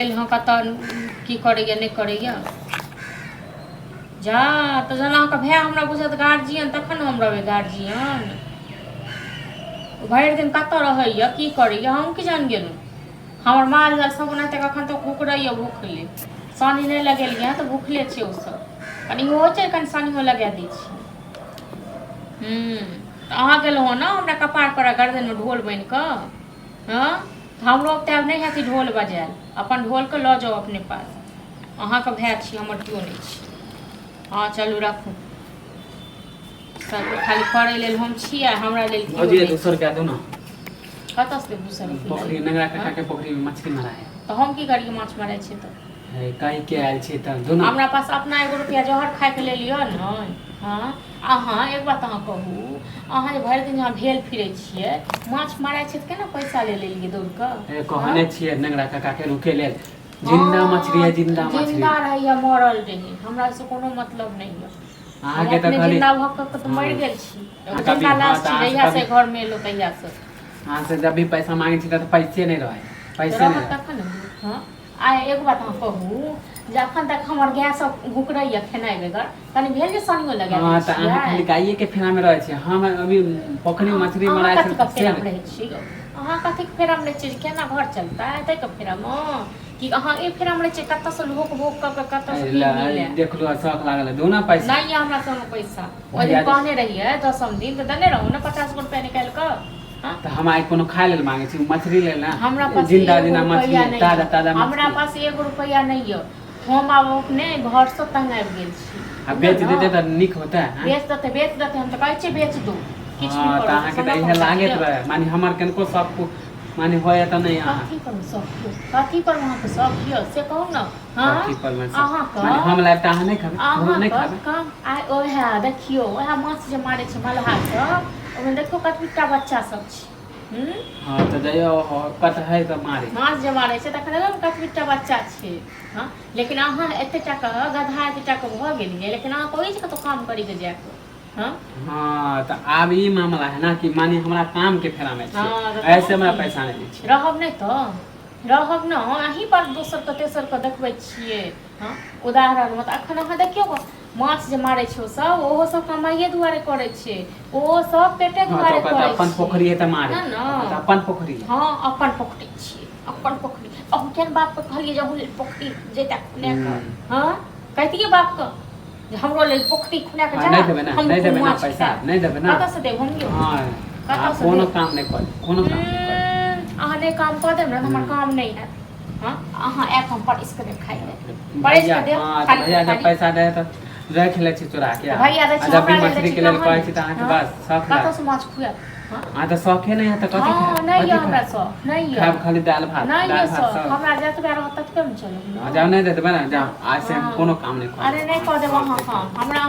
हाँ कत की करैया नहीं करैया जा तो जना भाई हमरा बुझत गार्जियन तखन हम रहबै गार्जियन भरि दिन कत रहैया की करैया हम की जान गेलहुँ हमर माल जाल सब ओनाहिते कखन तो कुकरैया भूखले सानी नहीं लगेलियै तो भूखले छै ओ सब कनि हो छै कनि सानियो लगा दै छी अहाँ गेलहुँ हँ ने हमरा कपार पर गर्दन में ढोल बनि कऽ हाँ हमरो तब नहीं है ढोल बजायल अपन ढोल के लऽ जाओ अपने पास अहाँ के भाई छी हमर केओ नहीं छी हाँ चलू रखू सब खाली करे लेल हम छी आ हमरा लेल केओ नहीं दूसर के दो ना कत से दूसर पोखरी नगरा काका के पोखरी में मछली मारा है तो हम की करिए माछ मारै छी तो कहीं के आयल छी त दोनों हमरा पास अपना 1 रुपया जहर खाए के ले लियो न हाँ अहाँ एक बात अहाँ कहू अहाँ जे भरि दिन यहाँ भेल फिरे छियै माछ मारै छी त केना पैसा ले लेलिए दौड़ के कहने छियै नगरा काका के रुके लेल जिंदा मछली है जिंदा मछली जिंदा रही या मरल रही हमरा से कोनो मतलब नहीं है अहाँ के त खाली जिंदा भक के त मर गेल छी जिंदा लाश छी जहिया से घर में एलो तहिया से हां से जब भी पैसा मांगे छी त पैसे नहीं रहे पैसे नहीं तखन हां आ एक बात हम कहू जखन तक हमर गैस सब घुकरैया खेनाइ बेगर तनी भेल जे सानियो लगा दै हां त अहाँ खाली गाइए के फेरा में रहे छी हम अभी पोखरी में मछली मारै छी अहाँ कथी के फेरा में रहे छी केना घर चलता है तै के फेरा में कि अहाँ ए फेरा में रहे छी कत से लोक भोग क कत से मिले देख लो शौक लागल दोना पैसा नहीं हमरा सब पैसा ओ दिन कहने रहिए 10 दिन त दने रहू ना 50 रुपया निकाल क तो हम आई कोनो खाए लेल मांगे छी मछली लेल ना हमरा पास जिंदा जिंदा मछली ताजा ताजा हमरा पास 1 रुपया नहीं है हम अब अपने घर से तंग आबि गेल छी अब बेच देते त निक होता है बेच देते हम त कहै छी बेच दो किछ हां त अहाँ के त इहे लागत रहे माने हमर कनको सब को माने होय त नहीं अहाँ कथी पर वहां पे सब कियो से कहू ना हां कथी पर में अहाँ का माने हम लाइफ त अहाँ नहीं खाबे नहीं खाबे काम आइ ओहे देखियो ओहे माछ जे मारे छै मलहा सब ओमे देखो कतटा बच्चा सब छै हां त जइयो कत है त मारे माछ जे मारे छै तखन कतटा बच्चा छै हां लेकिन अहाँ एतेटा के गधा एतेटा के भ गेलिए लेकिन अहाँ कहै छी कतो काम करी के जाके हां हां त आब ई मामला है ना कि माने हमरा काम के फेरा में छै ऐसे हमरा पैसा नहीं छै रहब नहीं तो रहब न अहीं पर दोसर के तेसर के देखबै छियै हां उदाहरण मत अखन अहाँ देखियो माछ जे मारे छै सब ओहो सब कमाइए दुआरे करे छै ओ सब पेटे दुआरे करे छै अपन पोखरी है त मारे त अपन पोखरी हां अपन पोखरी छै अपन पोखरी अब केन बाप के कहलिए जे पोखरी जेता खुने के हां कहतिए बाप के हमरो लेल पोखरी खुना के जा नहीं देबे ना पैसा नहीं देबे ना कत से देब हम हां कत से कोनो काम नहीं कर कोनो काम अहाँ नहीं काम कर देब ना हमर काम नहीं है हां अहाँ ऐप हम पर इसके खाइ ले परेश के दे खाली भैया जब पैसा दे त रख ले छी चुरा के भैया दे छी जब भी मछली के लेल कहै छी त अहाँ के पास शौक कत से माछ खुआ हां त शौके नहीं है त कथि हां नहीं हमरा शौक नहीं है खाली दाल भात नहीं शौक हमरा जतबे रहत ततबे में चलू जाओ नहीं देबे ना जाओ आज से कोनो काम नहीं कर अरे नहीं कर देब अहाँ काम हमरा